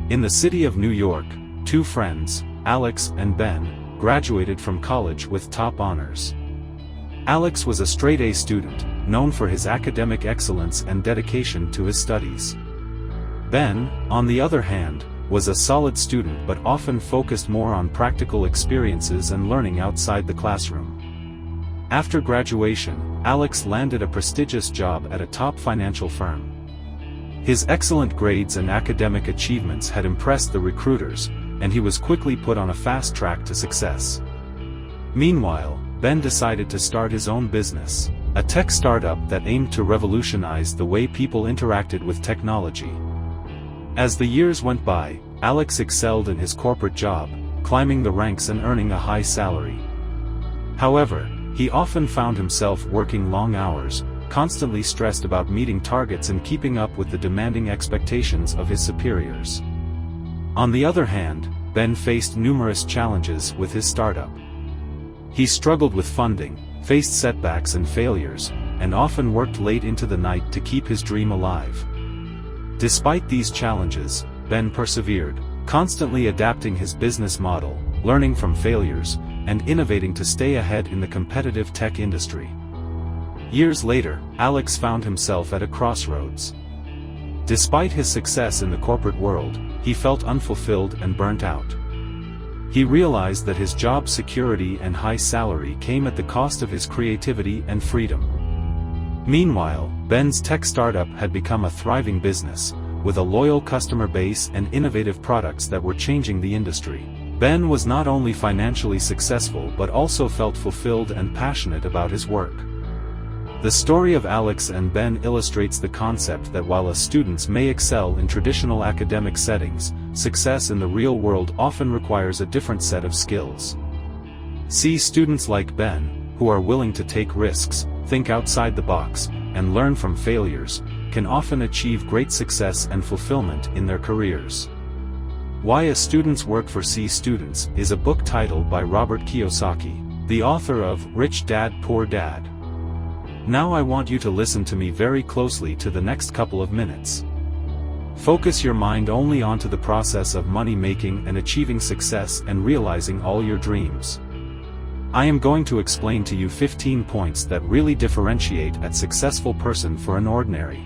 In the city of New York, two friends, Alex and Ben, graduated from college with top honors. Alex was a straight-A student, known for his academic excellence and dedication to his studies. Ben, on the other hand, was a solid student but often focused more on practical experiences and learning outside the classroom. After graduation, Alex landed a prestigious job at a top financial firm. His excellent grades and academic achievements had impressed the recruiters, and he was quickly put on a fast track to success. Meanwhile, Ben decided to start his own business, a tech startup that aimed to revolutionize the way people interacted with technology. As the years went by, Alex excelled in his corporate job, climbing the ranks and earning a high salary. However, he often found himself working long hours, constantly stressed about meeting targets and keeping up with the demanding expectations of his superiors. On the other hand, Ben faced numerous challenges with his startup. He struggled with funding, faced setbacks and failures, and often worked late into the night to keep his dream alive. Despite these challenges, Ben persevered, constantly adapting his business model, learning from failures, and innovating to stay ahead in the competitive tech industry. Years later, Alex found himself at a crossroads. Despite his success in the corporate world, he felt unfulfilled and burnt out. He realized that his job security and high salary came at the cost of his creativity and freedom. Meanwhile, Ben's tech startup had become a thriving business, with a loyal customer base and innovative products that were changing the industry. Ben was not only financially successful but also felt fulfilled and passionate about his work. The story of Alex and Ben illustrates the concept that while students may excel in traditional academic settings, success in the real world often requires a different set of skills. See students like Ben, who are willing to take risks, think outside the box, and learn from failures, can often achieve great success and fulfillment in their careers. Why a Student's Work for C Students is a book titled by Robert Kiyosaki, the author of Rich Dad Poor Dad. Now I want you to listen to me very closely to the next couple of minutes. Focus your mind only onto the process of money making and achieving success and realizing all your dreams. I am going to explain to you 15 points that really differentiate a successful person for an ordinary.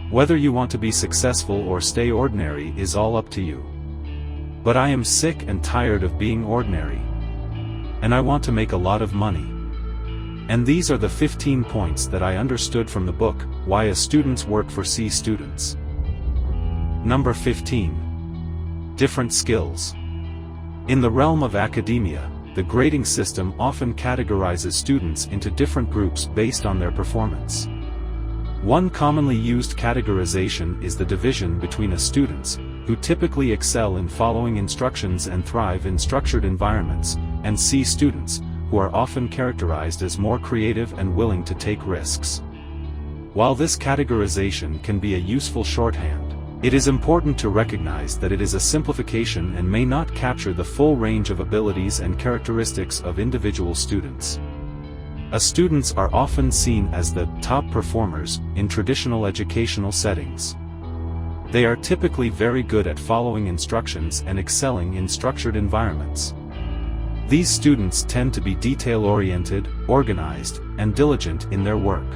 Whether you want to be successful or stay ordinary is all up to you. But I am sick and tired of being ordinary. And I want to make a lot of money. And these are the 15 points that I understood from the book, Why a Student's Work for C Students. Number 15. Different skills. In the realm of academia, the grading system often categorizes students into different groups based on their performance. One commonly used categorization is the division between A students, who typically excel in following instructions and thrive in structured environments, and C students, who are often characterized as more creative and willing to take risks. While this categorization can be a useful shorthand, it is important to recognize that it is a simplification and may not capture the full range of abilities and characteristics of individual students. A students are often seen as the top performers in traditional educational settings. They are typically very good at following instructions and excelling in structured environments. These students tend to be detail-oriented, organized, and diligent in their work.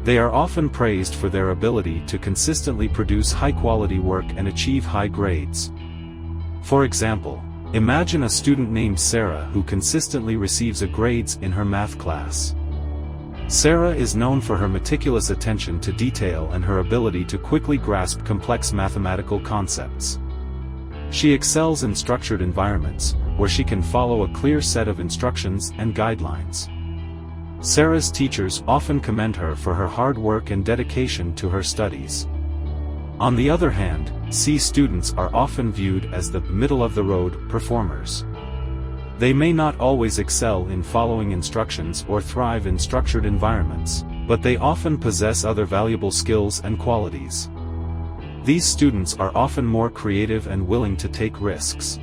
They are often praised for their ability to consistently produce high-quality work and achieve high grades. For example, imagine a student named Sarah who consistently receives A grades in her math class. Sarah is known for her meticulous attention to detail and her ability to quickly grasp complex mathematical concepts. She excels in structured environments, where she can follow a clear set of instructions and guidelines. Sarah's teachers often commend her for her hard work and dedication to her studies. On the other hand, C students are often viewed as the middle-of-the-road performers. They may not always excel in following instructions or thrive in structured environments, but they often possess other valuable skills and qualities. These students are often more creative and willing to take risks.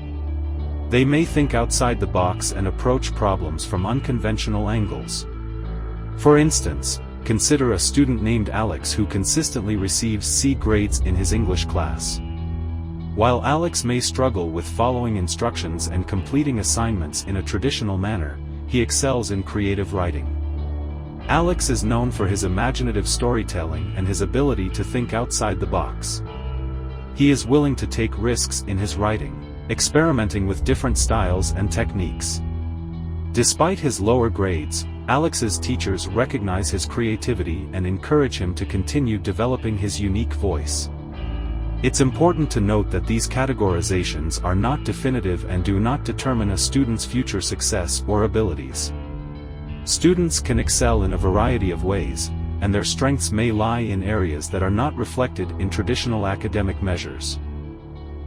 They may think outside the box and approach problems from unconventional angles. For instance, consider a student named Alex who consistently receives C grades in his English class. While Alex may struggle with following instructions and completing assignments in a traditional manner, he excels in creative writing. Alex is known for his imaginative storytelling and his ability to think outside the box. He is willing to take risks in his writing, experimenting with different styles and techniques. Despite his lower grades, Alex's teachers recognize his creativity and encourage him to continue developing his unique voice. It's important to note that these categorizations are not definitive and do not determine a student's future success or abilities. Students can excel in a variety of ways, and their strengths may lie in areas that are not reflected in traditional academic measures.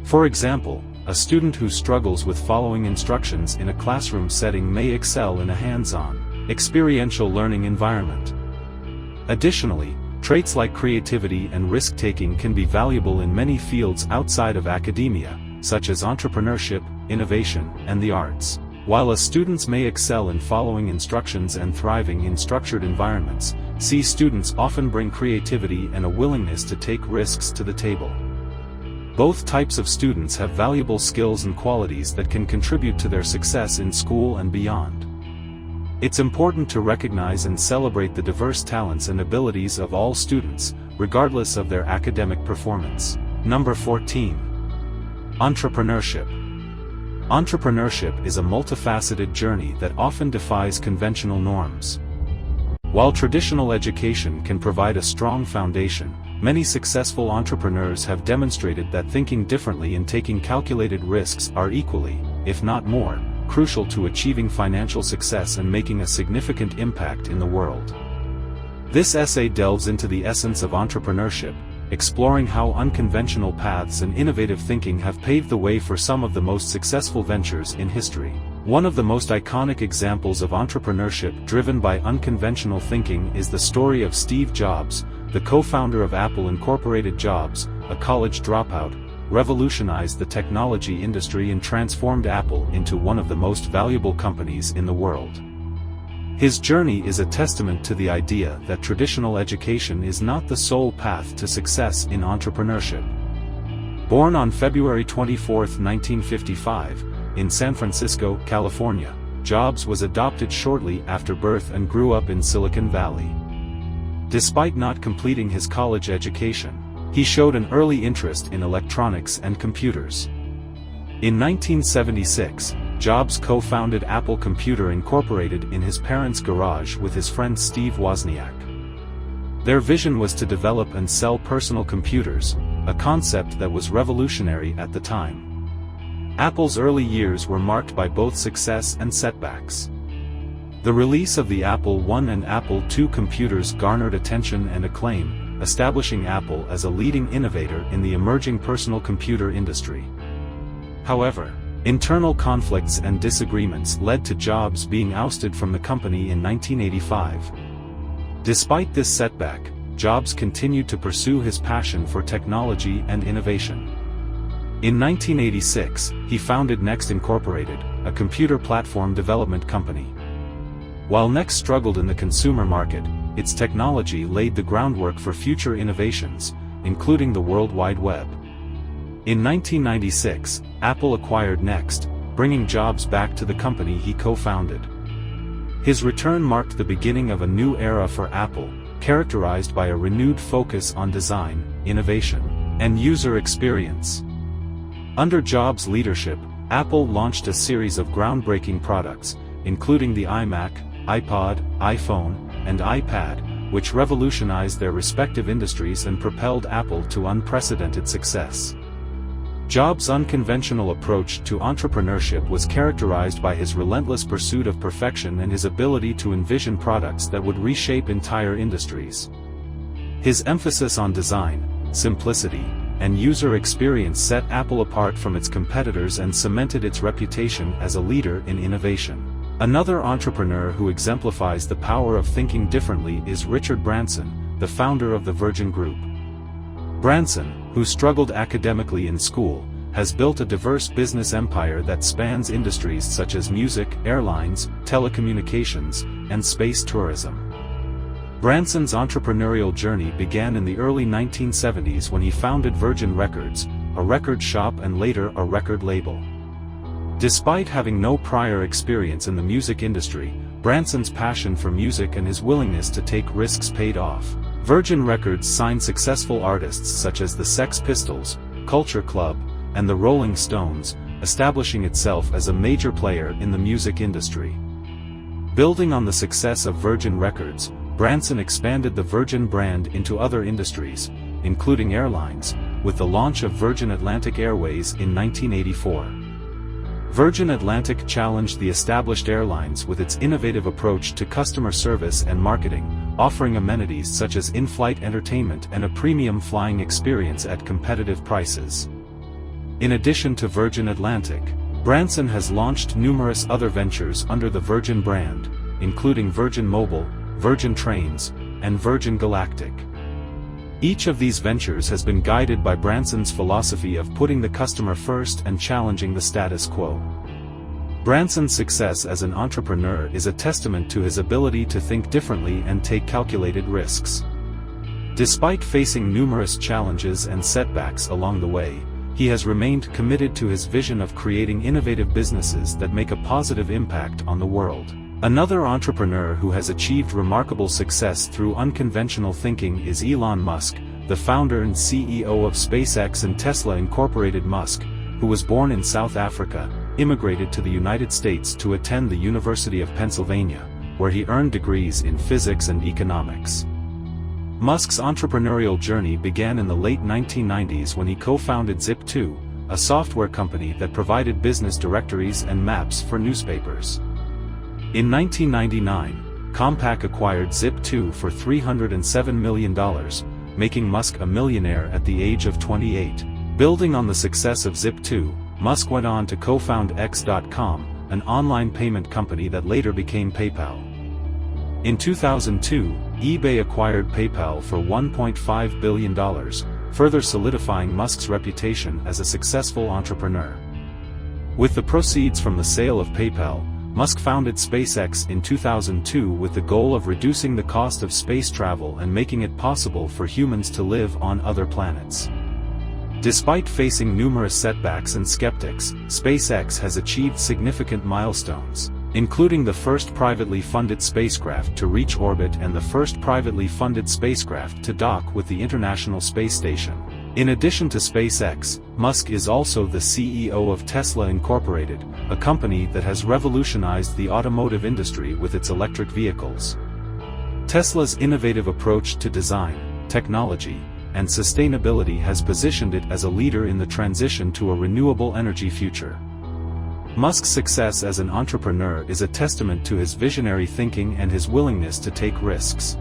For example, a student who struggles with following instructions in a classroom setting may excel in a hands-on, experiential learning environment. Additionally, traits like creativity and risk-taking can be valuable in many fields outside of academia, such as entrepreneurship, innovation, and the arts. While a students may excel in following instructions and thriving in structured environments, C students often bring creativity and a willingness to take risks to the table. Both types of students have valuable skills and qualities that can contribute to their success in school and beyond. It's important to recognize and celebrate the diverse talents and abilities of all students, regardless of their academic performance. Number 14. Entrepreneurship. Entrepreneurship is a multifaceted journey that often defies conventional norms. While traditional education can provide a strong foundation, many successful entrepreneurs have demonstrated that thinking differently and taking calculated risks are equally, if not more, crucial to achieving financial success and making a significant impact in the world. This essay delves into the essence of entrepreneurship, exploring how unconventional paths and innovative thinking have paved the way for some of the most successful ventures in history. One of the most iconic examples of entrepreneurship driven by unconventional thinking is the story of Steve Jobs, the co-founder of Apple Incorporated. Jobs, a college dropout, revolutionized the technology industry and transformed Apple into one of the most valuable companies in the world. His journey is a testament to the idea that traditional education is not the sole path to success in entrepreneurship. Born on February 24, 1955, in San Francisco, California, Jobs was adopted shortly after birth and grew up in Silicon Valley. Despite not completing his college education, he showed an early interest in electronics and computers. In 1976, Jobs co-founded Apple Computer Incorporated in his parents' garage with his friend Steve Wozniak. Their vision was to develop and sell personal computers, a concept that was revolutionary at the time. Apple's early years were marked by both success and setbacks. The release of the Apple I and Apple II computers garnered attention and acclaim, establishing Apple as a leading innovator in the emerging personal computer industry. However, internal conflicts and disagreements led to Jobs being ousted from the company in 1985. Despite this setback, Jobs continued to pursue his passion for technology and innovation. In 1986, he founded Next Incorporated, a computer platform development company. While Next struggled in the consumer market, its technology laid the groundwork for future innovations, including the World Wide Web. In 1996, Apple acquired Next, bringing Jobs back to the company he co-founded. His return marked the beginning of a new era for Apple, characterized by a renewed focus on design, innovation, and user experience. Under Jobs' leadership, Apple launched a series of groundbreaking products, including the iMac, iPod, iPhone, and iPad, which revolutionized their respective industries and propelled Apple to unprecedented success. Jobs' unconventional approach to entrepreneurship was characterized by his relentless pursuit of perfection and his ability to envision products that would reshape entire industries. His emphasis on design, simplicity, and user experience set Apple apart from its competitors and cemented its reputation as a leader in innovation. Another entrepreneur who exemplifies the power of thinking differently is Richard Branson, the founder of the Virgin Group. Branson, who struggled academically in school, has built a diverse business empire that spans industries such as music, airlines, telecommunications, and space tourism. Branson's entrepreneurial journey began in the early 1970s when he founded Virgin Records, a record shop and later a record label. Despite having no prior experience in the music industry, Branson's passion for music and his willingness to take risks paid off. Virgin Records signed successful artists such as the Sex Pistols, Culture Club, and the Rolling Stones, establishing itself as a major player in the music industry. Building on the success of Virgin Records, Branson expanded the Virgin brand into other industries, including airlines, with the launch of Virgin Atlantic Airways in 1984. Virgin Atlantic challenged the established airlines with its innovative approach to customer service and marketing, offering amenities such as in-flight entertainment and a premium flying experience at competitive prices. In addition to Virgin Atlantic, Branson has launched numerous other ventures under the Virgin brand, including Virgin Mobile, Virgin Trains, and Virgin Galactic. Each of these ventures has been guided by Branson's philosophy of putting the customer first and challenging the status quo. Branson's success as an entrepreneur is a testament to his ability to think differently and take calculated risks. Despite facing numerous challenges and setbacks along the way, he has remained committed to his vision of creating innovative businesses that make a positive impact on the world. Another entrepreneur who has achieved remarkable success through unconventional thinking is Elon Musk, the founder and CEO of SpaceX and Tesla Incorporated. Musk, who was born in South Africa, immigrated to the United States to attend the University of Pennsylvania, where he earned degrees in physics and economics. Musk's entrepreneurial journey began in the late 1990s when he co-founded Zip2, a software company that provided business directories and maps for newspapers. In 1999, Compaq acquired Zip2 for $307 million, making Musk a millionaire at the age of 28. Building on the success of Zip2, Musk went on to co-found X.com, an online payment company that later became PayPal. In 2002, eBay acquired PayPal for $1.5 billion, further solidifying Musk's reputation as a successful entrepreneur. With the proceeds from the sale of PayPal, Musk founded SpaceX in 2002 with the goal of reducing the cost of space travel and making it possible for humans to live on other planets. Despite facing numerous setbacks and skeptics, SpaceX has achieved significant milestones, including the first privately funded spacecraft to reach orbit and the first privately funded spacecraft to dock with the International Space Station. In addition to SpaceX, Musk is also the CEO of Tesla Incorporated, a company that has revolutionized the automotive industry with its electric vehicles. Tesla's innovative approach to design, technology, and sustainability has positioned it as a leader in the transition to a renewable energy future. Musk's success as an entrepreneur is a testament to his visionary thinking and his willingness to take risks.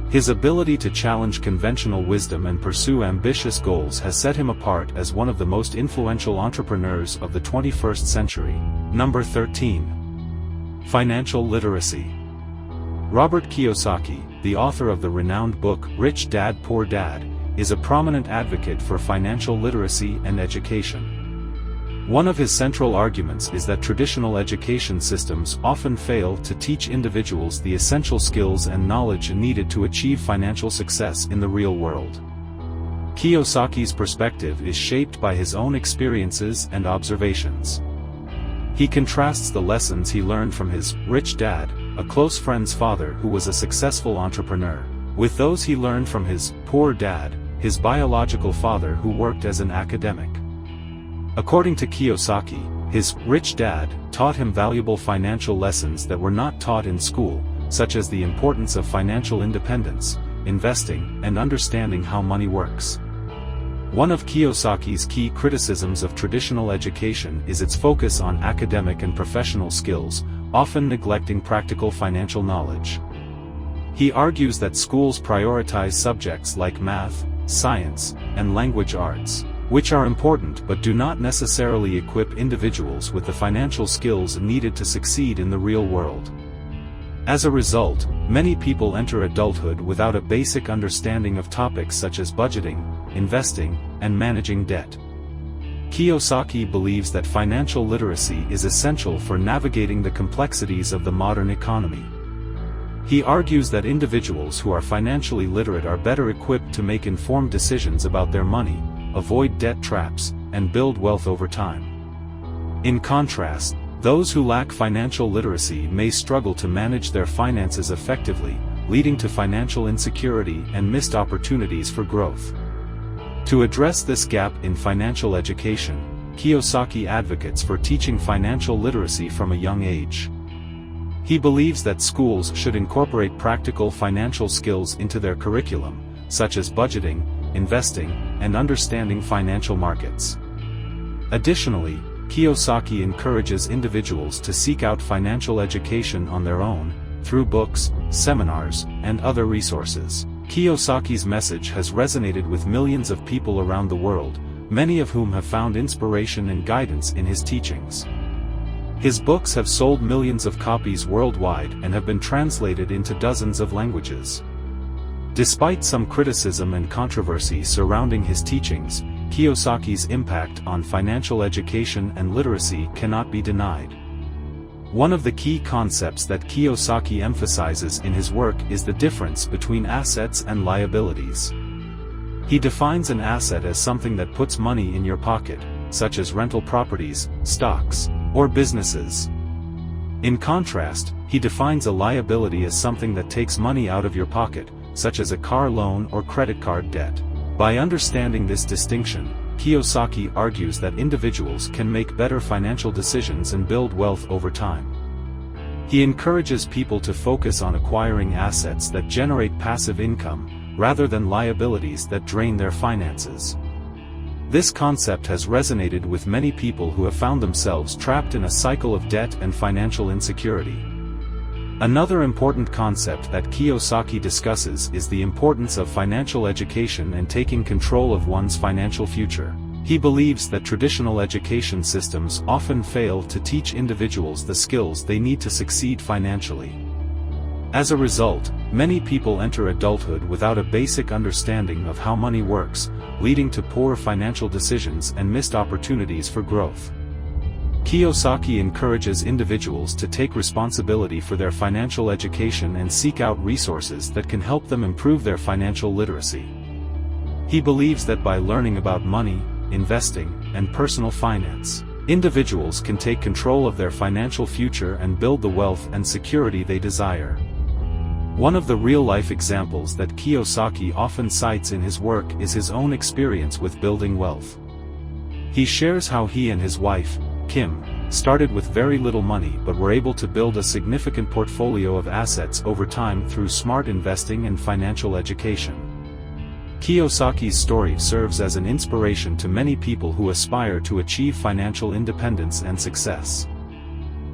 His ability to challenge conventional wisdom and pursue ambitious goals has set him apart as one of the most influential entrepreneurs of the 21st century. Number 13. Financial literacy. Robert Kiyosaki, the author of the renowned book Rich Dad Poor Dad, is a prominent advocate for financial literacy and education. One of his central arguments is that traditional education systems often fail to teach individuals the essential skills and knowledge needed to achieve financial success in the real world. Kiyosaki's perspective is shaped by his own experiences and observations. He contrasts the lessons he learned from his rich dad, a close friend's father who was a successful entrepreneur, with those he learned from his poor dad, his biological father who worked as an academic. According to Kiyosaki, his rich dad taught him valuable financial lessons that were not taught in school, such as the importance of financial independence, investing, and understanding how money works. One of Kiyosaki's key criticisms of traditional education is its focus on academic and professional skills, often neglecting practical financial knowledge. He argues that schools prioritize subjects like math, science, and language arts, which are important but do not necessarily equip individuals with the financial skills needed to succeed in the real world. As a result, many people enter adulthood without a basic understanding of topics such as budgeting, investing, and managing debt. Kiyosaki believes that financial literacy is essential for navigating the complexities of the modern economy. He argues that individuals who are financially literate are better equipped to make informed decisions about their money, avoid debt traps, and build wealth over time. In contrast, those who lack financial literacy may struggle to manage their finances effectively, leading to financial insecurity and missed opportunities for growth. To address this gap in financial education, Kiyosaki advocates for teaching financial literacy from a young age. He believes that schools should incorporate practical financial skills into their curriculum, such as budgeting, investing, and understanding financial markets. Additionally, Kiyosaki encourages individuals to seek out financial education on their own, through books, seminars, and other resources. Kiyosaki's message has resonated with millions of people around the world, many of whom have found inspiration and guidance in his teachings. His books have sold millions of copies worldwide and have been translated into dozens of languages. Despite some criticism and controversy surrounding his teachings, Kiyosaki's impact on financial education and literacy cannot be denied. One of the key concepts that Kiyosaki emphasizes in his work is the difference between assets and liabilities. He defines an asset as something that puts money in your pocket, such as rental properties, stocks, or businesses. In contrast, he defines a liability as something that takes money out of your pocket, such as a car loan or credit card debt. By understanding this distinction, Kiyosaki argues that individuals can make better financial decisions and build wealth over time. He encourages people to focus on acquiring assets that generate passive income, rather than liabilities that drain their finances. This concept has resonated with many people who have found themselves trapped in a cycle of debt and financial insecurity. Another important concept that Kiyosaki discusses is the importance of financial education and taking control of one's financial future. He believes that traditional education systems often fail to teach individuals the skills they need to succeed financially. As a result, many people enter adulthood without a basic understanding of how money works, leading to poor financial decisions and missed opportunities for growth. Kiyosaki encourages individuals to take responsibility for their financial education and seek out resources that can help them improve their financial literacy. He believes that by learning about money, investing, and personal finance, individuals can take control of their financial future and build the wealth and security they desire. One of the real-life examples that Kiyosaki often cites in his work is his own experience with building wealth. He shares how he and his wife, Kim, started with very little money but were able to build a significant portfolio of assets over time through smart investing and financial education. Kiyosaki's story serves as an inspiration to many people who aspire to achieve financial independence and success.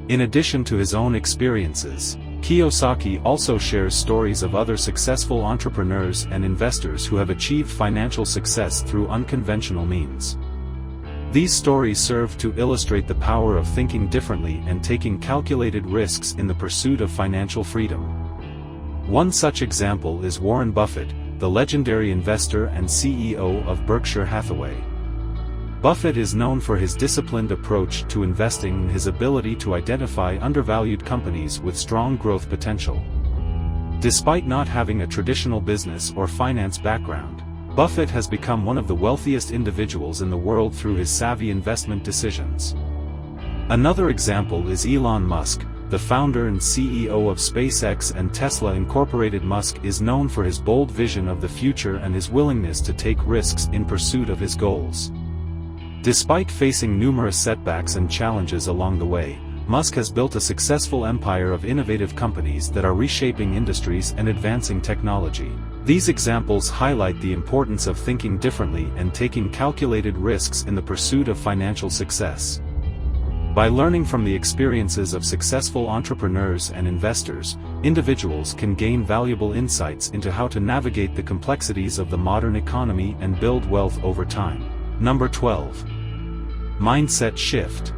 In addition to his own experiences, Kiyosaki also shares stories of other successful entrepreneurs and investors who have achieved financial success through unconventional means. These stories serve to illustrate the power of thinking differently and taking calculated risks in the pursuit of financial freedom. One such example is Warren Buffett, the legendary investor and CEO of Berkshire Hathaway. Buffett is known for his disciplined approach to investing and his ability to identify undervalued companies with strong growth potential. Despite not having a traditional business or finance background, Buffett has become one of the wealthiest individuals in the world through his savvy investment decisions. Another example is Elon Musk, the founder and CEO of SpaceX and Tesla Incorporated. Musk is known for his bold vision of the future and his willingness to take risks in pursuit of his goals. Despite facing numerous setbacks and challenges along the way, Musk has built a successful empire of innovative companies that are reshaping industries and advancing technology. These examples highlight the importance of thinking differently and taking calculated risks in the pursuit of financial success. By learning from the experiences of successful entrepreneurs and investors, individuals can gain valuable insights into how to navigate the complexities of the modern economy and build wealth over time. Number 12. Mindset shift.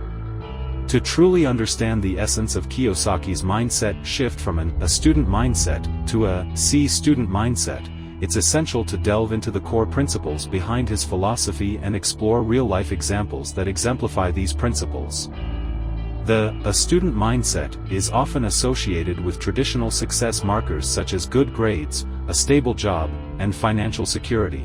To truly understand the essence of Kiyosaki's mindset shift from a student mindset to a student mindset, it's essential to delve into the core principles behind his philosophy and explore real-life examples that exemplify these principles. A student mindset is often associated with traditional success markers such as good grades, a stable job, and financial security.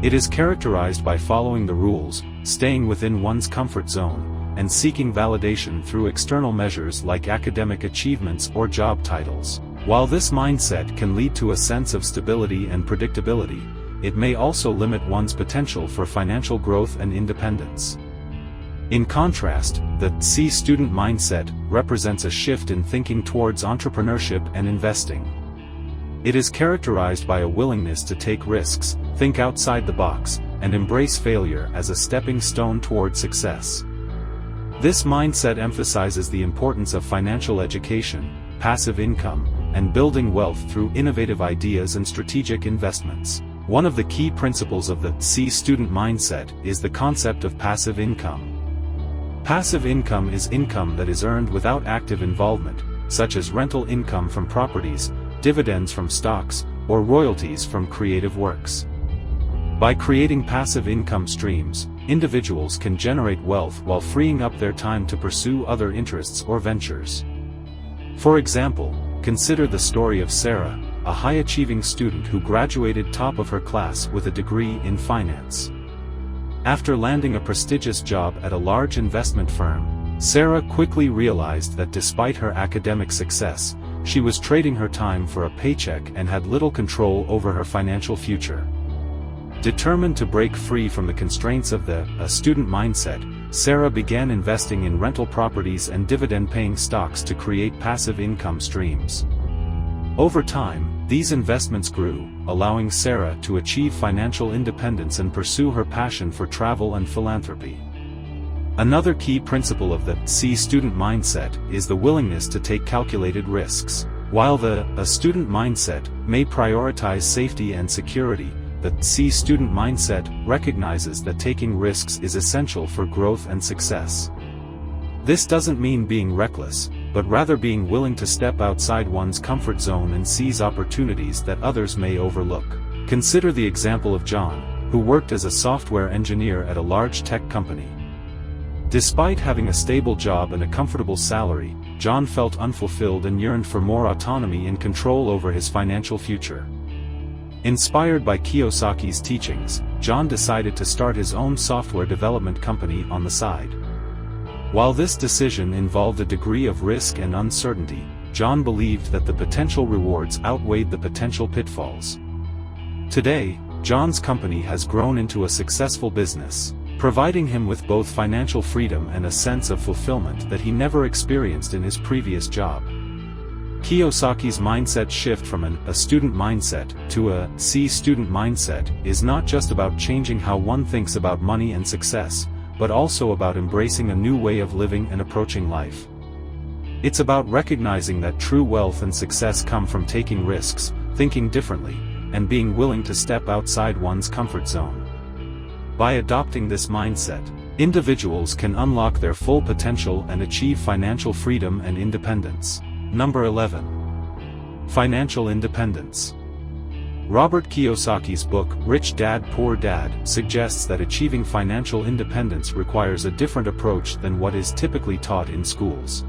It is characterized by following the rules, staying within one's comfort zone, and seeking validation through external measures like academic achievements or job titles. While this mindset can lead to a sense of stability and predictability, it may also limit one's potential for financial growth and independence. In contrast, the C student mindset represents a shift in thinking towards entrepreneurship and investing. It is characterized by a willingness to take risks, think outside the box, and embrace failure as a stepping stone toward success. This mindset emphasizes the importance of financial education, passive income, and building wealth through innovative ideas and strategic investments. One of the key principles of the C student mindset is the concept of passive income. Passive income is income that is earned without active involvement, such as rental income from properties, dividends from stocks, or royalties from creative works. By creating passive income streams, individuals can generate wealth while freeing up their time to pursue other interests or ventures. For example, consider the story of Sarah, a high-achieving student who graduated top of her class with a degree in finance. After landing a prestigious job at a large investment firm, Sarah quickly realized that despite her academic success, she was trading her time for a paycheck and had little control over her financial future. Determined to break free from the constraints of the student mindset, Sarah began investing in rental properties and dividend-paying stocks to create passive income streams. Over time, these investments grew, allowing Sarah to achieve financial independence and pursue her passion for travel and philanthropy. Another key principle of the C student mindset is the willingness to take calculated risks. While the student mindset may prioritize safety and security, the C student mindset recognizes that taking risks is essential for growth and success. This doesn't mean being reckless, but rather being willing to step outside one's comfort zone and seize opportunities that others may overlook. Consider the example of John, who worked as a software engineer at a large tech company. Despite having a stable job and a comfortable salary, John felt unfulfilled and yearned for more autonomy and control over his financial future. Inspired by Kiyosaki's teachings, John decided to start his own software development company on the side. While this decision involved a degree of risk and uncertainty, John believed that the potential rewards outweighed the potential pitfalls. Today, John's company has grown into a successful business, providing him with both financial freedom and a sense of fulfillment that he never experienced in his previous job. Kiyosaki's mindset shift from a student mindset to a C student mindset is not just about changing how one thinks about money and success, but also about embracing a new way of living and approaching life. It's about recognizing that true wealth and success come from taking risks, thinking differently, and being willing to step outside one's comfort zone. By adopting this mindset, individuals can unlock their full potential and achieve financial freedom and independence. Number 11. Financial independence. Robert Kiyosaki's book, Rich Dad Poor Dad, suggests that achieving financial independence requires a different approach than what is typically taught in schools.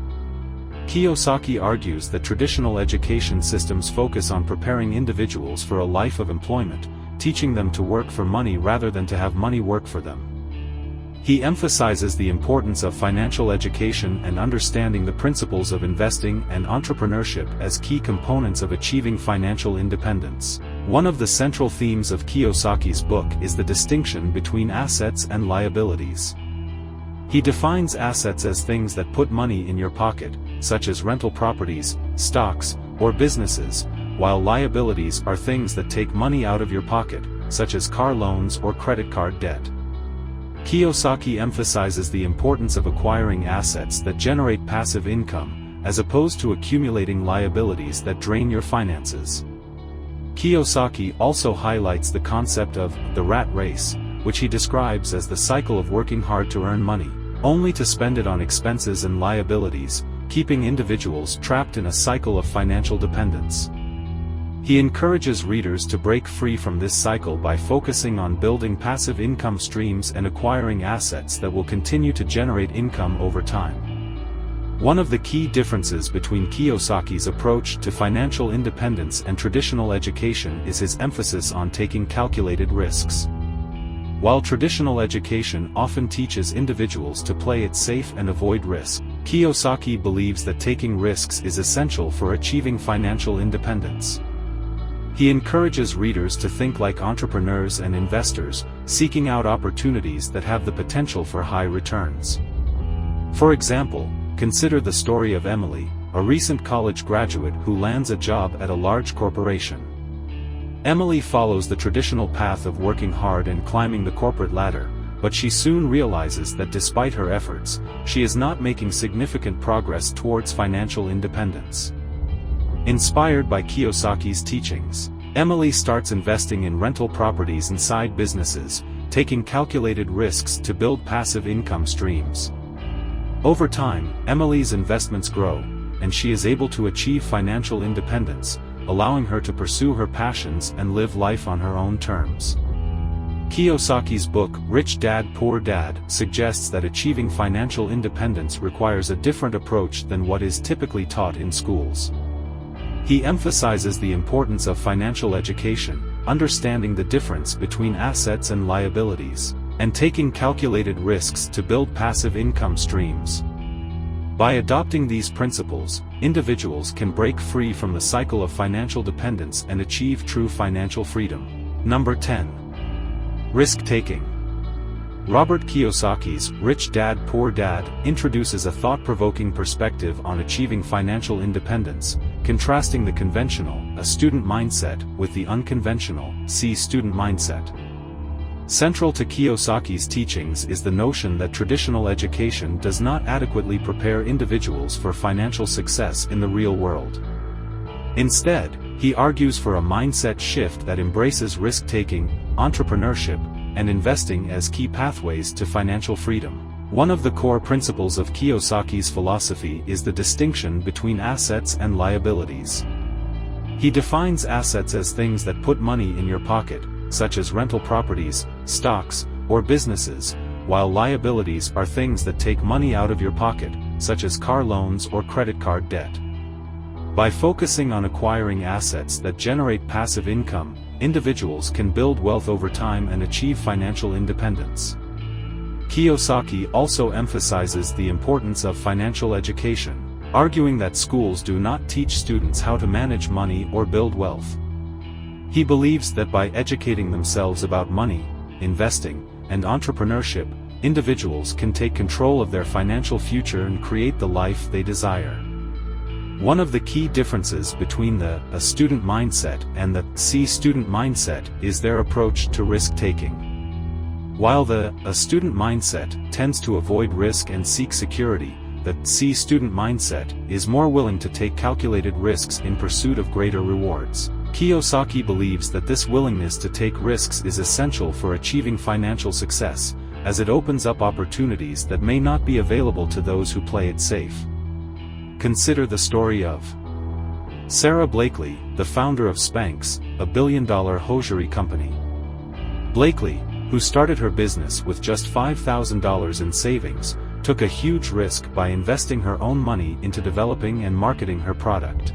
Kiyosaki argues that traditional education systems focus on preparing individuals for a life of employment, teaching them to work for money rather than to have money work for them. He emphasizes the importance of financial education and understanding the principles of investing and entrepreneurship as key components of achieving financial independence. One of the central themes of Kiyosaki's book is the distinction between assets and liabilities. He defines assets as things that put money in your pocket, such as rental properties, stocks, or businesses, while liabilities are things that take money out of your pocket, such as car loans or credit card debt. Kiyosaki emphasizes the importance of acquiring assets that generate passive income, as opposed to accumulating liabilities that drain your finances. Kiyosaki also highlights the concept of the rat race, which he describes as the cycle of working hard to earn money, only to spend it on expenses and liabilities, keeping individuals trapped in a cycle of financial dependence. He encourages readers to break free from this cycle by focusing on building passive income streams and acquiring assets that will continue to generate income over time. One of the key differences between Kiyosaki's approach to financial independence and traditional education is his emphasis on taking calculated risks. While traditional education often teaches individuals to play it safe and avoid risk, Kiyosaki believes that taking risks is essential for achieving financial independence. He encourages readers to think like entrepreneurs and investors, seeking out opportunities that have the potential for high returns. For example, consider the story of Emily, a recent college graduate who lands a job at a large corporation. Emily follows the traditional path of working hard and climbing the corporate ladder, but she soon realizes that despite her efforts, she is not making significant progress towards financial independence. Inspired by Kiyosaki's teachings, Emily starts investing in rental properties and side businesses, taking calculated risks to build passive income streams. Over time, Emily's investments grow, and she is able to achieve financial independence, allowing her to pursue her passions and live life on her own terms. Kiyosaki's book, Rich Dad Poor Dad, suggests that achieving financial independence requires a different approach than what is typically taught in schools. He emphasizes the importance of financial education, understanding the difference between assets and liabilities, and taking calculated risks to build passive income streams. By adopting these principles, individuals can break free from the cycle of financial dependence and achieve true financial freedom. Number 10. Risk-taking. Robert Kiyosaki's Rich Dad Poor Dad introduces a thought-provoking perspective on achieving financial independence, contrasting the conventional, a student mindset, with the unconventional, see student mindset. Central to Kiyosaki's teachings is the notion that traditional education does not adequately prepare individuals for financial success in the real world. Instead, he argues for a mindset shift that embraces risk-taking, entrepreneurship, and investing as key pathways to financial freedom. One of the core principles of Kiyosaki's philosophy is the distinction between assets and liabilities. He defines assets as things that put money in your pocket, such as rental properties, stocks, or businesses, while liabilities are things that take money out of your pocket, such as car loans or credit card debt. By focusing on acquiring assets that generate passive income, individuals can build wealth over time and achieve financial independence. Kiyosaki also emphasizes the importance of financial education, arguing that schools do not teach students how to manage money or build wealth. He believes that by educating themselves about money, investing, and entrepreneurship, individuals can take control of their financial future and create the life they desire. One of the key differences between the a student mindset and the C student mindset is their approach to risk-taking. While the a student mindset tends to avoid risk and seek security, the C student mindset is more willing to take calculated risks in pursuit of greater rewards. Kiyosaki believes that this willingness to take risks is essential for achieving financial success, as it opens up opportunities that may not be available to those who play it safe. Consider the story of Sarah Blakely, the founder of Spanx, a billion-dollar hosiery company. Blakely, who started her business with just $5,000 in savings, took a huge risk by investing her own money into developing and marketing her product.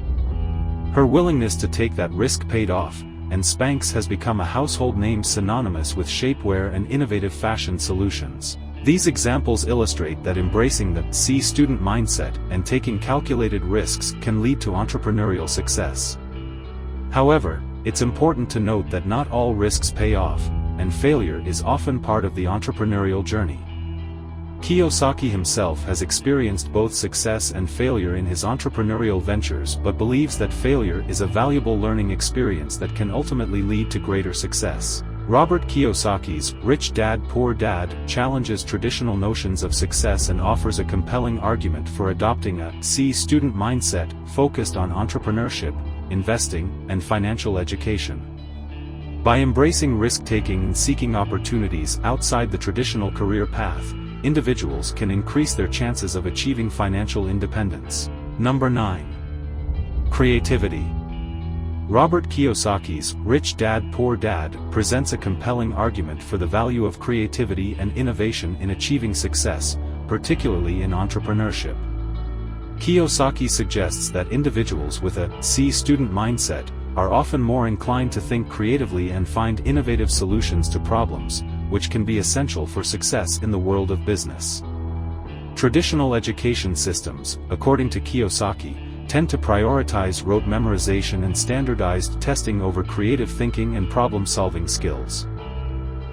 Her willingness to take that risk paid off, and Spanx has become a household name synonymous with shapewear and innovative fashion solutions. These examples illustrate that embracing the C student mindset and taking calculated risks can lead to entrepreneurial success. However, it's important to note that not all risks pay off, and failure is often part of the entrepreneurial journey. Kiyosaki himself has experienced both success and failure in his entrepreneurial ventures but believes that failure is a valuable learning experience that can ultimately lead to greater success. Robert Kiyosaki's Rich Dad Poor Dad challenges traditional notions of success and offers a compelling argument for adopting a C student mindset focused on entrepreneurship, investing, and financial education. By embracing risk-taking and seeking opportunities outside the traditional career path, individuals can increase their chances of achieving financial independence. Number 9. Creativity. Robert Kiyosaki's Rich Dad Poor Dad presents a compelling argument for the value of creativity and innovation in achieving success, particularly in entrepreneurship. Kiyosaki suggests that individuals with a C student mindset are often more inclined to think creatively and find innovative solutions to problems, which can be essential for success in the world of business. Traditional education systems, according to Kiyosaki, tend to prioritize rote memorization and standardized testing over creative thinking and problem-solving skills.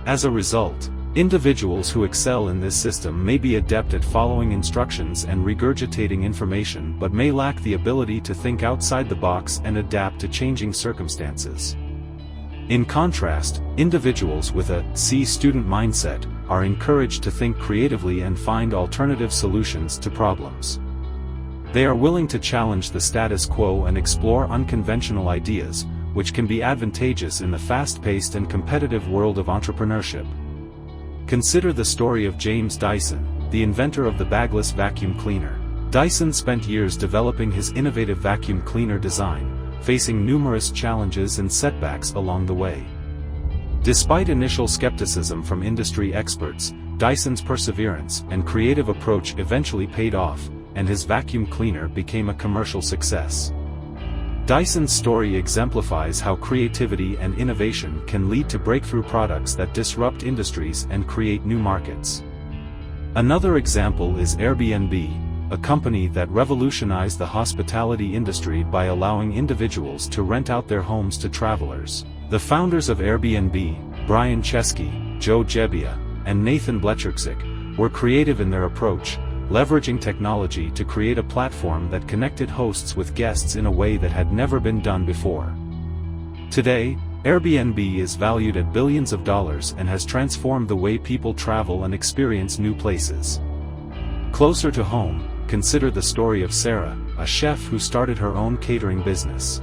As a result, individuals who excel in this system may be adept at following instructions and regurgitating information but may lack the ability to think outside the box and adapt to changing circumstances. In contrast, individuals with a C student mindset are encouraged to think creatively and find alternative solutions to problems. They are willing to challenge the status quo and explore unconventional ideas, which can be advantageous in the fast-paced and competitive world of entrepreneurship. Consider the story of James Dyson, the inventor of the bagless vacuum cleaner. Dyson spent years developing his innovative vacuum cleaner design, facing numerous challenges and setbacks along the way. Despite initial skepticism from industry experts, Dyson's perseverance and creative approach eventually paid off, and his vacuum cleaner became a commercial success. Dyson's story exemplifies how creativity and innovation can lead to breakthrough products that disrupt industries and create new markets. Another example is Airbnb, a company that revolutionized the hospitality industry by allowing individuals to rent out their homes to travelers. The founders of Airbnb, Brian Chesky, Joe Gebbia, and Nathan Blecharczyk, were creative in their approach, leveraging technology to create a platform that connected hosts with guests in a way that had never been done before. Today, Airbnb is valued at billions of dollars and has transformed the way people travel and experience new places. Closer to home, consider the story of Sarah, a chef who started her own catering business.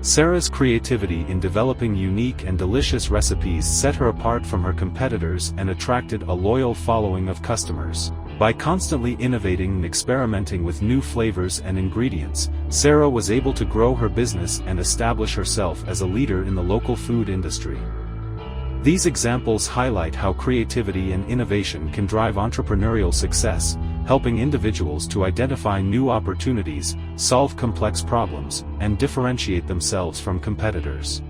Sarah's creativity in developing unique and delicious recipes set her apart from her competitors and attracted a loyal following of customers. By constantly innovating and experimenting with new flavors and ingredients, Sarah was able to grow her business and establish herself as a leader in the local food industry. These examples highlight how creativity and innovation can drive entrepreneurial success, helping individuals to identify new opportunities, solve complex problems, and differentiate themselves from competitors.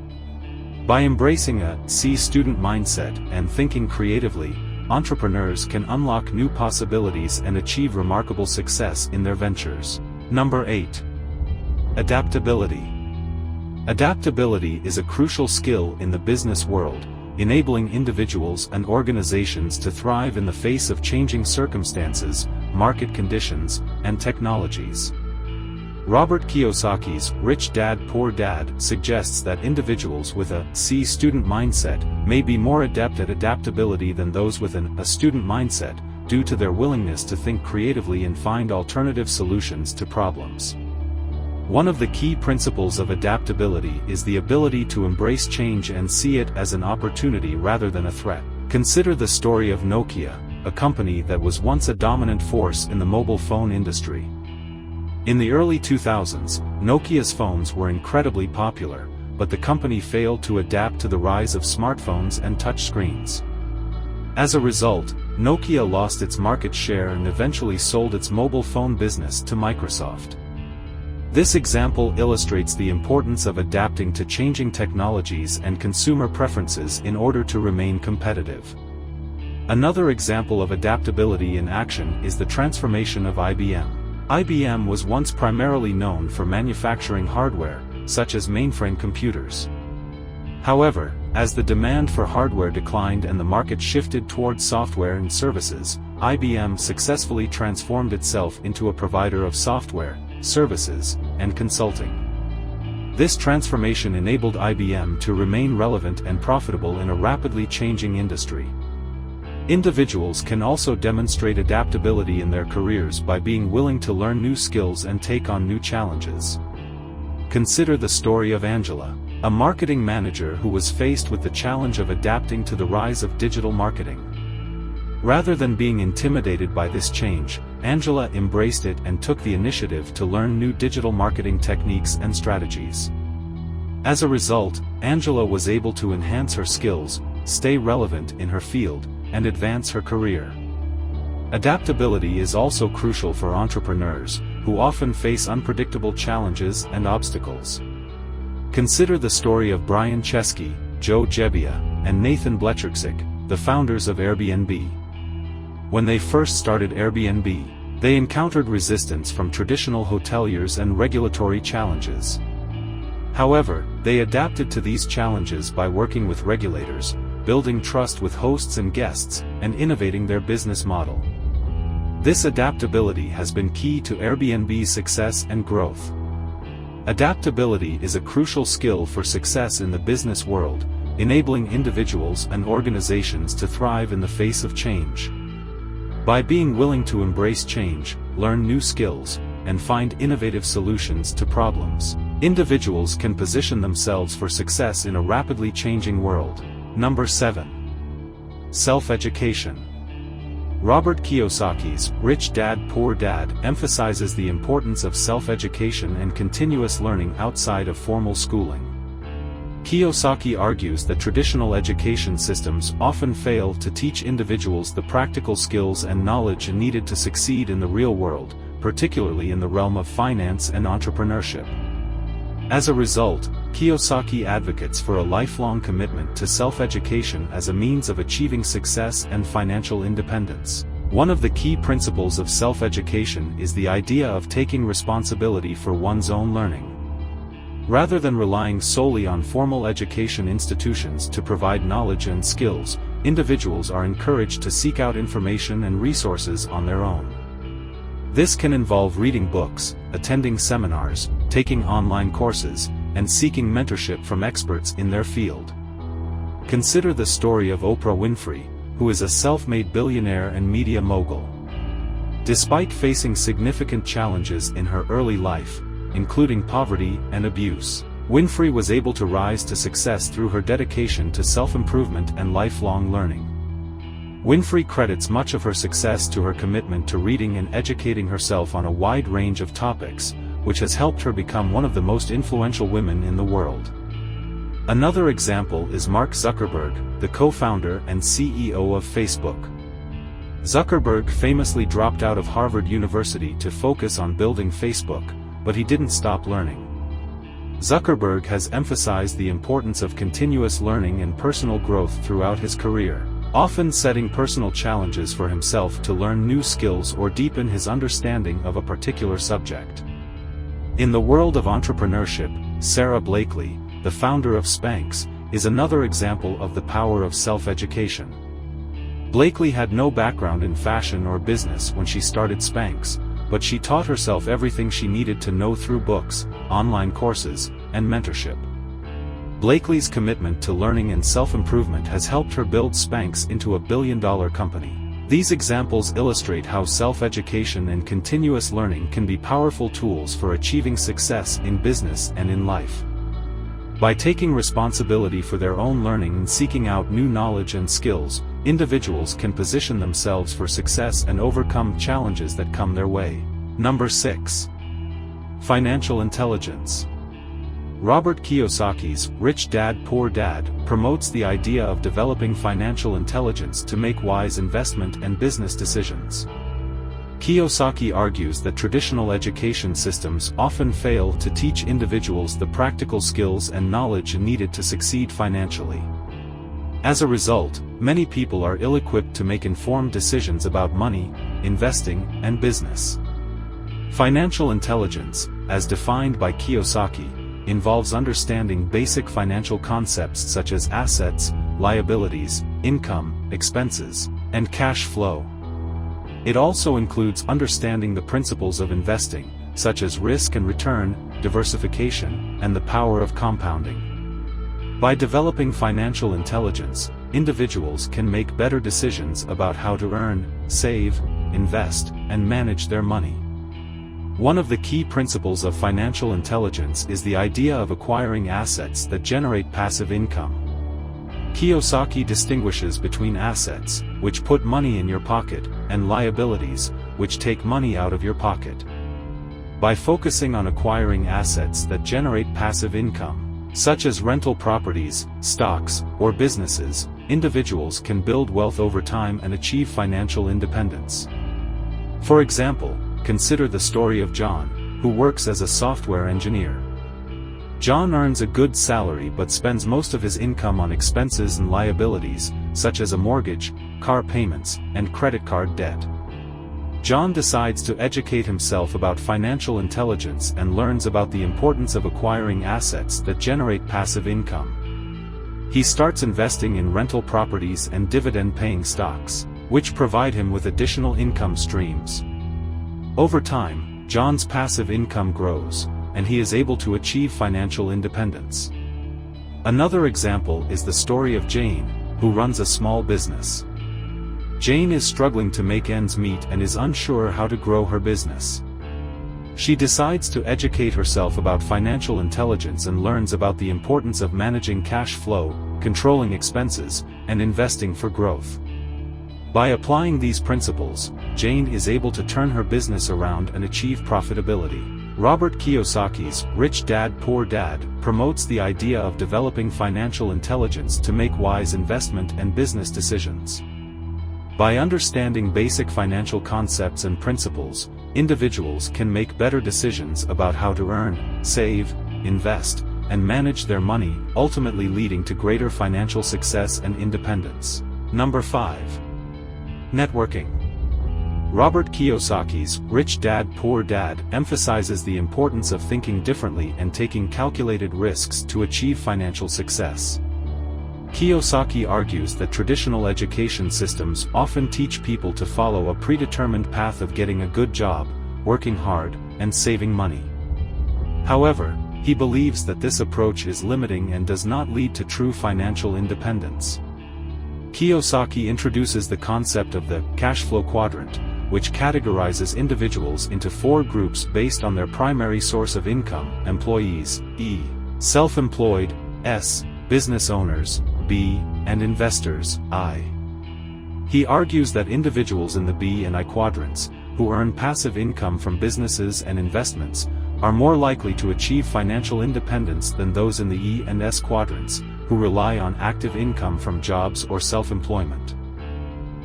By embracing a C student mindset and thinking creatively, entrepreneurs can unlock new possibilities and achieve remarkable success in their ventures. Number 8. Adaptability. Adaptability is a crucial skill in the business world, enabling individuals and organizations to thrive in the face of changing circumstances, market conditions, and technologies. Robert Kiyosaki's Rich Dad Poor Dad suggests that individuals with a C student mindset may be more adept at adaptability than those with an A student mindset, due to their willingness to think creatively and find alternative solutions to problems. One of the key principles of adaptability is the ability to embrace change and see it as an opportunity rather than a threat. Consider the story of Nokia, a company that was once a dominant force in the mobile phone industry. In the early 2000s, Nokia's phones were incredibly popular, but the company failed to adapt to the rise of smartphones and touchscreens. As a result, Nokia lost its market share and eventually sold its mobile phone business to Microsoft. This example illustrates the importance of adapting to changing technologies and consumer preferences in order to remain competitive. Another example of adaptability in action is the transformation of IBM. IBM was once primarily known for manufacturing hardware, such as mainframe computers. However, as the demand for hardware declined and the market shifted towards software and services, IBM successfully transformed itself into a provider of software, services, and consulting. This transformation enabled IBM to remain relevant and profitable in a rapidly changing industry. Individuals can also demonstrate adaptability in their careers by being willing to learn new skills and take on new challenges. Consider the story of Angela, a marketing manager who was faced with the challenge of adapting to the rise of digital marketing. Rather than being intimidated by this change, Angela embraced it and took the initiative to learn new digital marketing techniques and strategies. As a result, Angela was able to enhance her skills, stay relevant in her field, and advance her career. Adaptability is also crucial for entrepreneurs, who often face unpredictable challenges and obstacles. Consider the story of Brian Chesky, Joe Gebbia, and Nathan Blecharczyk, the founders of Airbnb. When they first started Airbnb, they encountered resistance from traditional hoteliers and regulatory challenges. However, they adapted to these challenges by working with regulators, building trust with hosts and guests, and innovating their business model. This adaptability has been key to Airbnb's success and growth. Adaptability is a crucial skill for success in the business world, enabling individuals and organizations to thrive in the face of change. By being willing to embrace change, learn new skills, and find innovative solutions to problems, individuals can position themselves for success in a rapidly changing world. Number 7. Self-education. Robert Kiyosaki's Rich Dad Poor Dad emphasizes the importance of self-education and continuous learning outside of formal schooling. Kiyosaki argues that traditional education systems often fail to teach individuals the practical skills and knowledge needed to succeed in the real world, particularly in the realm of finance and entrepreneurship. As a result, Kiyosaki advocates for a lifelong commitment to self-education as a means of achieving success and financial independence. One of the key principles of self-education is the idea of taking responsibility for one's own learning. Rather than relying solely on formal education institutions to provide knowledge and skills, individuals are encouraged to seek out information and resources on their own. This can involve reading books, attending seminars, taking online courses, and seeking mentorship from experts in their field. Consider the story of Oprah Winfrey, who is a self-made billionaire and media mogul. Despite facing significant challenges in her early life, including poverty and abuse, Winfrey was able to rise to success through her dedication to self-improvement and lifelong learning. Winfrey credits much of her success to her commitment to reading and educating herself on a wide range of topics, which has helped her become one of the most influential women in the world. Another example is Mark Zuckerberg, the co-founder and CEO of Facebook. Zuckerberg famously dropped out of Harvard University to focus on building Facebook, but he didn't stop learning. Zuckerberg has emphasized the importance of continuous learning and personal growth throughout his career, often setting personal challenges for himself to learn new skills or deepen his understanding of a particular subject. In the world of entrepreneurship, Sarah Blakely, the founder of Spanx, is another example of the power of self-education. Blakely had no background in fashion or business when she started Spanx, but she taught herself everything she needed to know through books, online courses, and mentorship. Blakely's commitment to learning and self-improvement has helped her build Spanx into a billion-dollar company. These examples illustrate how self-education and continuous learning can be powerful tools for achieving success in business and in life. By taking responsibility for their own learning and seeking out new knowledge and skills, individuals can position themselves for success and overcome challenges that come their way. Number 6. Financial intelligence. Robert Kiyosaki's Rich Dad Poor Dad promotes the idea of developing financial intelligence to make wise investment and business decisions. Kiyosaki argues that traditional education systems often fail to teach individuals the practical skills and knowledge needed to succeed financially. As a result, many people are ill-equipped to make informed decisions about money, investing, and business. Financial intelligence, as defined by Kiyosaki, involves understanding basic financial concepts such as assets, liabilities, income, expenses, and cash flow. It also includes understanding the principles of investing, such as risk and return, diversification, and the power of compounding. By developing financial intelligence, individuals can make better decisions about how to earn, save, invest, and manage their money. One of the key principles of financial intelligence is the idea of acquiring assets that generate passive income. Kiyosaki distinguishes between assets, which put money in your pocket, and liabilities, which take money out of your pocket. By focusing on acquiring assets that generate passive income, such as rental properties, stocks, or businesses, individuals can build wealth over time and achieve financial independence. For example, consider the story of John, who works as a software engineer. John earns a good salary but spends most of his income on expenses and liabilities, such as a mortgage, car payments, and credit card debt. John decides to educate himself about financial intelligence and learns about the importance of acquiring assets that generate passive income. He starts investing in rental properties and dividend-paying stocks, which provide him with additional income streams. Over time, John's passive income grows, and he is able to achieve financial independence. Another example is the story of Jane, who runs a small business. Jane is struggling to make ends meet and is unsure how to grow her business. She decides to educate herself about financial intelligence and learns about the importance of managing cash flow, controlling expenses, and investing for growth. By applying these principles, Jane is able to turn her business around and achieve profitability. Robert Kiyosaki's Rich Dad Poor Dad promotes the idea of developing financial intelligence to make wise investment and business decisions. By understanding basic financial concepts and principles, individuals can make better decisions about how to earn, save, invest, and manage their money, ultimately leading to greater financial success and independence. Number 5. Networking. Robert Kiyosaki's Rich Dad Poor Dad emphasizes the importance of thinking differently and taking calculated risks to achieve financial success. Kiyosaki argues that traditional education systems often teach people to follow a predetermined path of getting a good job, working hard, and saving money. However, he believes that this approach is limiting and does not lead to true financial independence. Kiyosaki introduces the concept of the cash flow quadrant, which categorizes individuals into 4 groups based on their primary source of income: employees, E; self-employed, S; business owners, B; and investors, I. He argues that individuals in the B and I quadrants, who earn passive income from businesses and investments, are more likely to achieve financial independence than those in the E and S quadrants, who rely on active income from jobs or self-employment.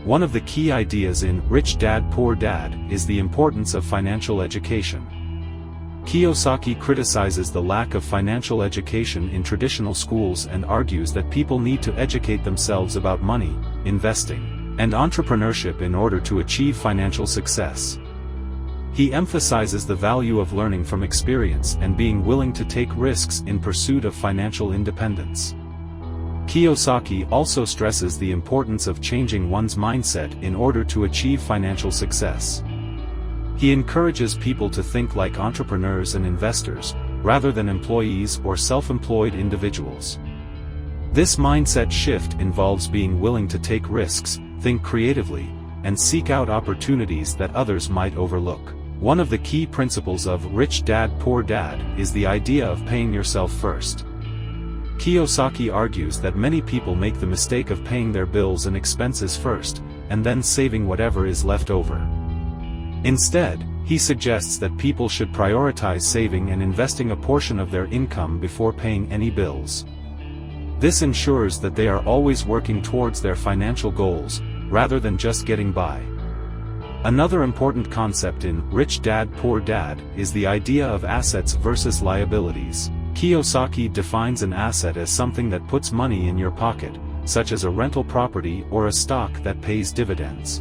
One of the key ideas in Rich Dad Poor Dad is the importance of financial education. Kiyosaki criticizes the lack of financial education in traditional schools and argues that people need to educate themselves about money, investing, and entrepreneurship in order to achieve financial success. He emphasizes the value of learning from experience and being willing to take risks in pursuit of financial independence. Kiyosaki also stresses the importance of changing one's mindset in order to achieve financial success. He encourages people to think like entrepreneurs and investors, rather than employees or self-employed individuals. This mindset shift involves being willing to take risks, think creatively, and seek out opportunities that others might overlook. One of the key principles of Rich Dad Poor Dad is the idea of paying yourself first. Kiyosaki argues that many people make the mistake of paying their bills and expenses first, and then saving whatever is left over. Instead, he suggests that people should prioritize saving and investing a portion of their income before paying any bills. This ensures that they are always working towards their financial goals, rather than just getting by. Another important concept in Rich Dad Poor Dad is the idea of assets versus liabilities. Kiyosaki defines an asset as something that puts money in your pocket, such as a rental property or a stock that pays dividends.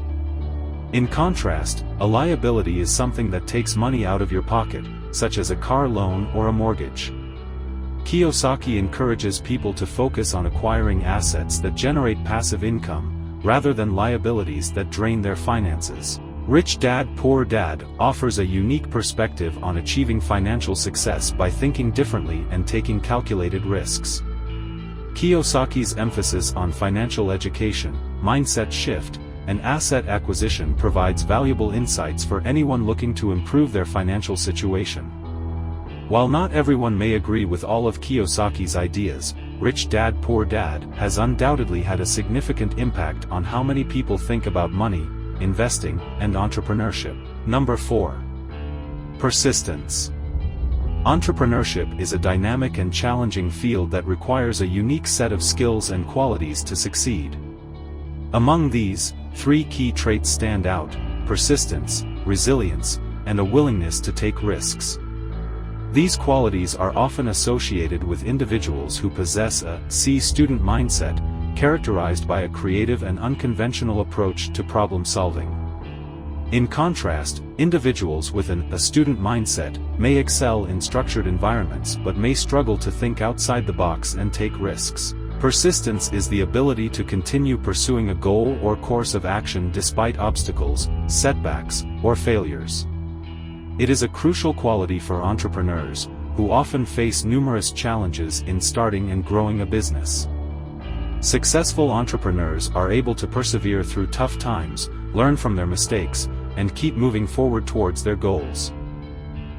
In contrast, a liability is something that takes money out of your pocket, such as a car loan or a mortgage. Kiyosaki encourages people to focus on acquiring assets that generate passive income, rather than liabilities that drain their finances. Rich Dad Poor Dad offers a unique perspective on achieving financial success by thinking differently and taking calculated risks. Kiyosaki's emphasis on financial education, mindset shift, and asset acquisition provides valuable insights for anyone looking to improve their financial situation. While not everyone may agree with all of Kiyosaki's ideas, Rich Dad Poor Dad has undoubtedly had a significant impact on how many people think about money, investing, and entrepreneurship. Number 4. Persistence. Entrepreneurship is a dynamic and challenging field that requires a unique set of skills and qualities to succeed. Among these, 3 key traits stand out: persistence, resilience, and a willingness to take risks. These qualities are often associated with individuals who possess a C-student mindset, characterized by a creative and unconventional approach to problem solving. In contrast, individuals with a student mindset may excel in structured environments but may struggle to think outside the box and take risks. Persistence is the ability to continue pursuing a goal or course of action despite obstacles, setbacks, or failures. It is a crucial quality for entrepreneurs, who often face numerous challenges in starting and growing a business. Successful entrepreneurs are able to persevere through tough times, learn from their mistakes, and keep moving forward towards their goals.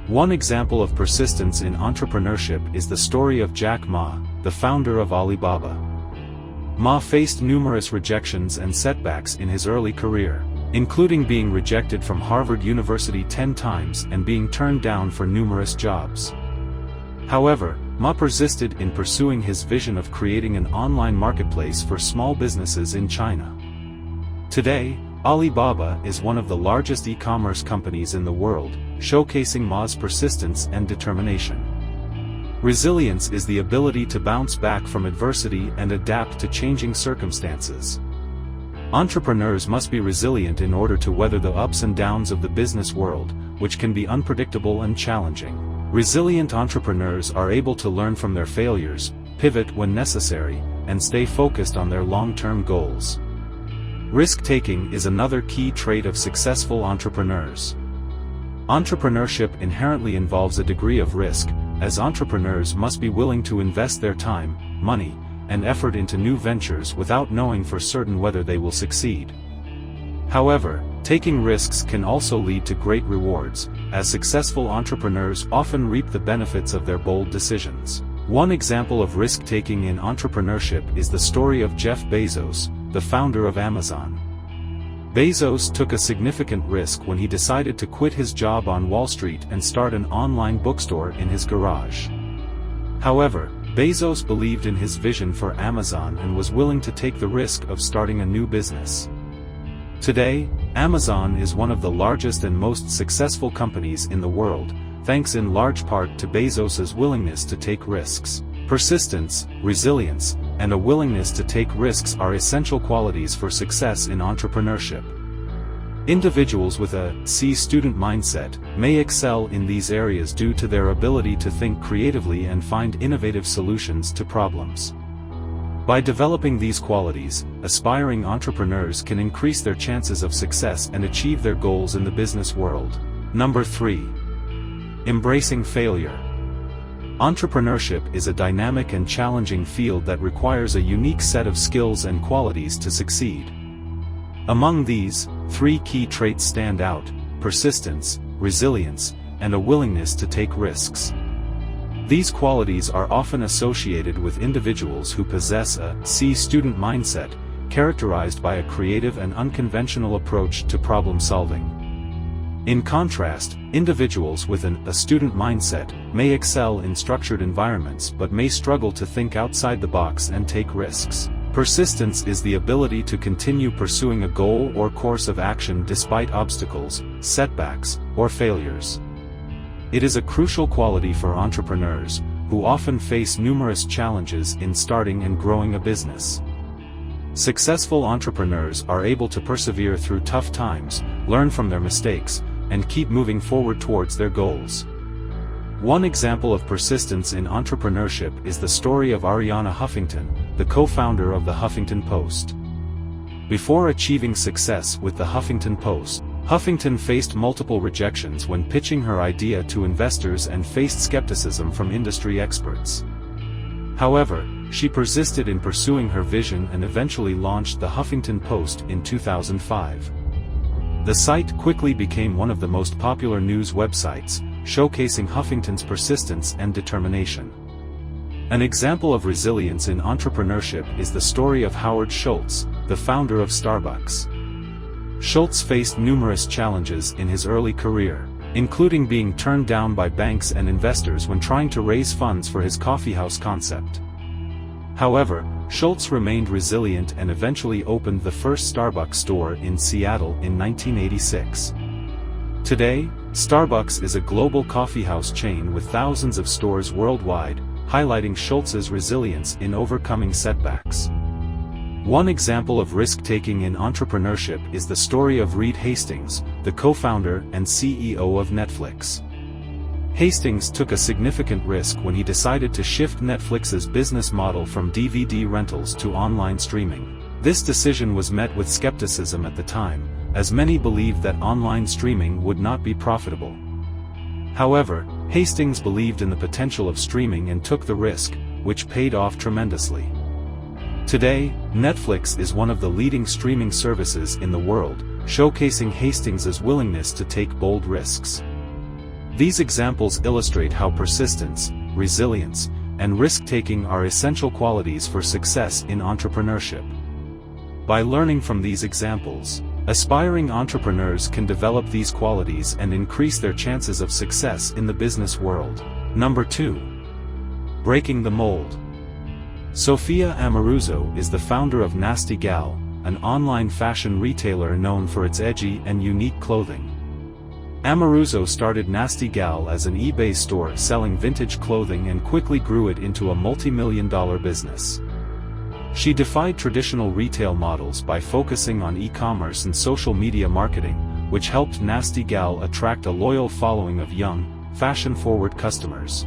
One example of persistence in entrepreneurship is the story of Jack Ma, the founder of Alibaba. Ma faced numerous rejections and setbacks in his early career, including being rejected from Harvard University 10 times and being turned down for numerous jobs. However, Ma persisted in pursuing his vision of creating an online marketplace for small businesses in China. Today, Alibaba is one of the largest e-commerce companies in the world, showcasing Ma's persistence and determination. Resilience is the ability to bounce back from adversity and adapt to changing circumstances. Entrepreneurs must be resilient in order to weather the ups and downs of the business world, which can be unpredictable and challenging. Resilient entrepreneurs are able to learn from their failures, pivot when necessary, and stay focused on their long-term goals. Risk-taking is another key trait of successful entrepreneurs. Entrepreneurship inherently involves a degree of risk, as entrepreneurs must be willing to invest their time, money, and effort into new ventures without knowing for certain whether they will succeed. However, taking risks can also lead to great rewards, as successful entrepreneurs often reap the benefits of their bold decisions. One example of risk-taking in entrepreneurship is the story of Jeff Bezos, the founder of Amazon. Bezos took a significant risk when he decided to quit his job on Wall Street and start an online bookstore in his garage. However, Bezos believed in his vision for Amazon and was willing to take the risk of starting a new business. Today, Amazon is one of the largest and most successful companies in the world, thanks in large part to Bezos's willingness to take risks. Persistence, resilience, and a willingness to take risks are essential qualities for success in entrepreneurship. Individuals with a C-student mindset may excel in these areas due to their ability to think creatively and find innovative solutions to problems. By developing these qualities, aspiring entrepreneurs can increase their chances of success and achieve their goals in the business world. Number 3. Embracing failure. Entrepreneurship is a dynamic and challenging field that requires a unique set of skills and qualities to succeed. Among these, 3 key traits stand out: persistence, resilience, and a willingness to take risks. These qualities are often associated with individuals who possess a C-student mindset, characterized by a creative and unconventional approach to problem solving. In contrast, individuals with a student mindset may excel in structured environments but may struggle to think outside the box and take risks. Persistence is the ability to continue pursuing a goal or course of action despite obstacles, setbacks, or failures. It is a crucial quality for entrepreneurs, who often face numerous challenges in starting and growing a business. Successful entrepreneurs are able to persevere through tough times, learn from their mistakes, and keep moving forward towards their goals. One example of persistence in entrepreneurship is the story of Arianna Huffington, the co-founder of the Huffington Post. Before achieving success with the Huffington Post, Huffington faced multiple rejections when pitching her idea to investors and faced skepticism from industry experts. However, she persisted in pursuing her vision and eventually launched the Huffington Post in 2005. The site quickly became one of the most popular news websites, showcasing Huffington's persistence and determination. An example of resilience in entrepreneurship is the story of Howard Schultz, the founder of Starbucks. Schultz faced numerous challenges in his early career, including being turned down by banks and investors when trying to raise funds for his coffeehouse concept. However, Schultz remained resilient and eventually opened the first Starbucks store in Seattle in 1986. Today, Starbucks is a global coffeehouse chain with thousands of stores worldwide, highlighting Schultz's resilience in overcoming setbacks. One example of risk-taking in entrepreneurship is the story of Reed Hastings, the co-founder and CEO of Netflix. Hastings took a significant risk when he decided to shift Netflix's business model from DVD rentals to online streaming. This decision was met with skepticism at the time, as many believed that online streaming would not be profitable. However, Hastings believed in the potential of streaming and took the risk, which paid off tremendously. Today, Netflix is one of the leading streaming services in the world, showcasing Hastings's willingness to take bold risks. These examples illustrate how persistence, resilience, and risk-taking are essential qualities for success in entrepreneurship. By learning from these examples, aspiring entrepreneurs can develop these qualities and increase their chances of success in the business world. Number 2. Breaking the mold. Sofia Amoruso is the founder of Nasty Gal, an online fashion retailer known for its edgy and unique clothing. Amoruso started Nasty Gal as an eBay store selling vintage clothing and quickly grew it into a multi-million-dollar business. She defied traditional retail models by focusing on e-commerce and social media marketing, which helped Nasty Gal attract a loyal following of young, fashion-forward customers.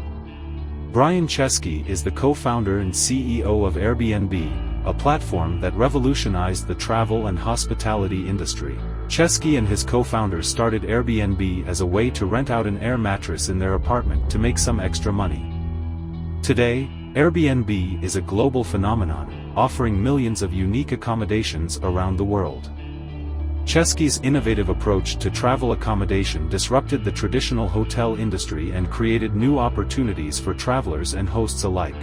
Brian Chesky is the co-founder and CEO of Airbnb, a platform that revolutionized the travel and hospitality industry. Chesky and his co-founders started Airbnb as a way to rent out an air mattress in their apartment to make some extra money. Today, Airbnb is a global phenomenon, offering millions of unique accommodations around the world. Chesky's innovative approach to travel accommodation disrupted the traditional hotel industry and created new opportunities for travelers and hosts alike.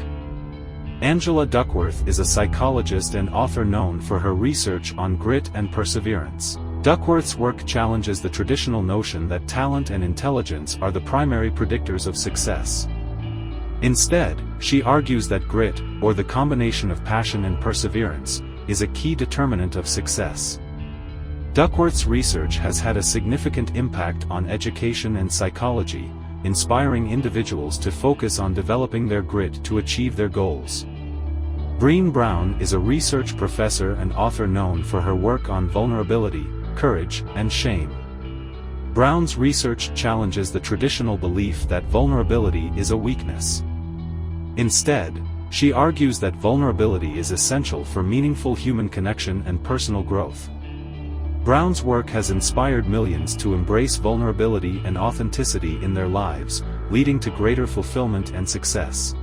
Angela Duckworth is a psychologist and author known for her research on grit and perseverance. Duckworth's work challenges the traditional notion that talent and intelligence are the primary predictors of success. Instead, she argues that grit, or the combination of passion and perseverance, is a key determinant of success. Duckworth's research has had a significant impact on education and psychology, inspiring individuals to focus on developing their grit to achieve their goals. Brené Brown is a research professor and author known for her work on vulnerability, courage, and shame. Brown's research challenges the traditional belief that vulnerability is a weakness. Instead, she argues that vulnerability is essential for meaningful human connection and personal growth. Brown's work has inspired millions to embrace vulnerability and authenticity in their lives, leading to greater fulfillment and success.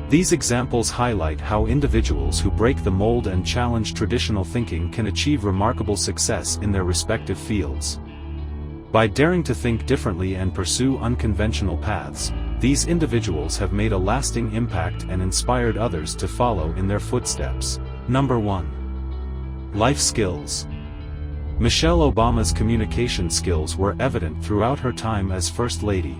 These examples highlight how individuals who break the mold and challenge traditional thinking can achieve remarkable success in their respective fields. By daring to think differently and pursue unconventional paths, these individuals have made a lasting impact and inspired others to follow in their footsteps. Number 1. Life skills. Michelle Obama's communication skills were evident throughout her time as First Lady.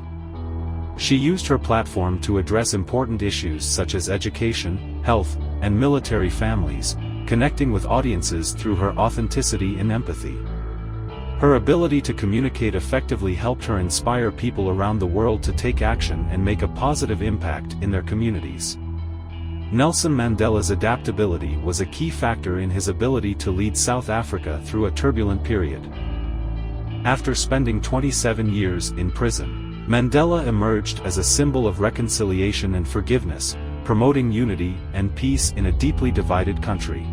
She used her platform to address important issues such as education, health, and military families, connecting with audiences through her authenticity and empathy. Her ability to communicate effectively helped her inspire people around the world to take action and make a positive impact in their communities. Nelson Mandela's adaptability was a key factor in his ability to lead South Africa through a turbulent period. After spending 27 years in prison, Mandela emerged as a symbol of reconciliation and forgiveness, promoting unity and peace in a deeply divided country.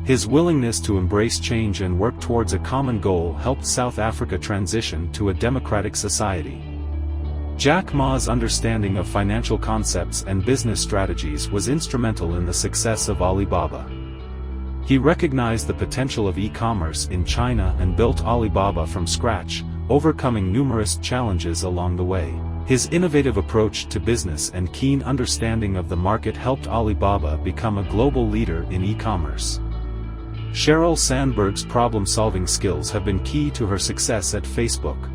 His willingness to embrace change and work towards a common goal helped South Africa transition to a democratic society. Jack Ma's understanding of financial concepts and business strategies was instrumental in the success of Alibaba. He recognized the potential of e-commerce in China and built Alibaba from scratch, overcoming numerous challenges along the way. His innovative approach to business and keen understanding of the market helped Alibaba become a global leader in e-commerce. Sheryl Sandberg's problem-solving skills have been key to her success at Facebook.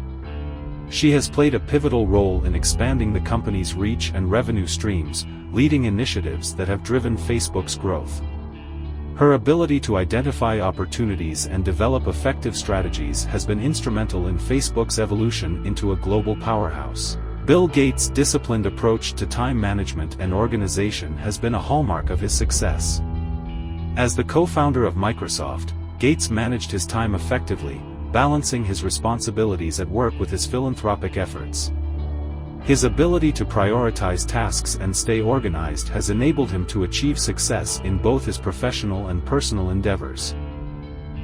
She has played a pivotal role in expanding the company's reach and revenue streams, leading initiatives that have driven Facebook's growth. Her ability to identify opportunities and develop effective strategies has been instrumental in Facebook's evolution into a global powerhouse. Bill Gates' disciplined approach to time management and organization has been a hallmark of his success. As the co-founder of Microsoft, Gates managed his time effectively, balancing his responsibilities at work with his philanthropic efforts. His ability to prioritize tasks and stay organized has enabled him to achieve success in both his professional and personal endeavors.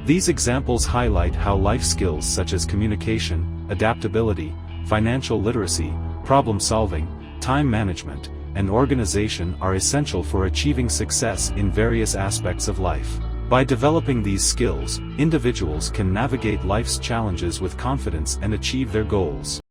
These examples highlight how life skills such as communication, adaptability, financial literacy, problem-solving, time management, and organization are essential for achieving success in various aspects of life. By developing these skills, individuals can navigate life's challenges with confidence and achieve their goals.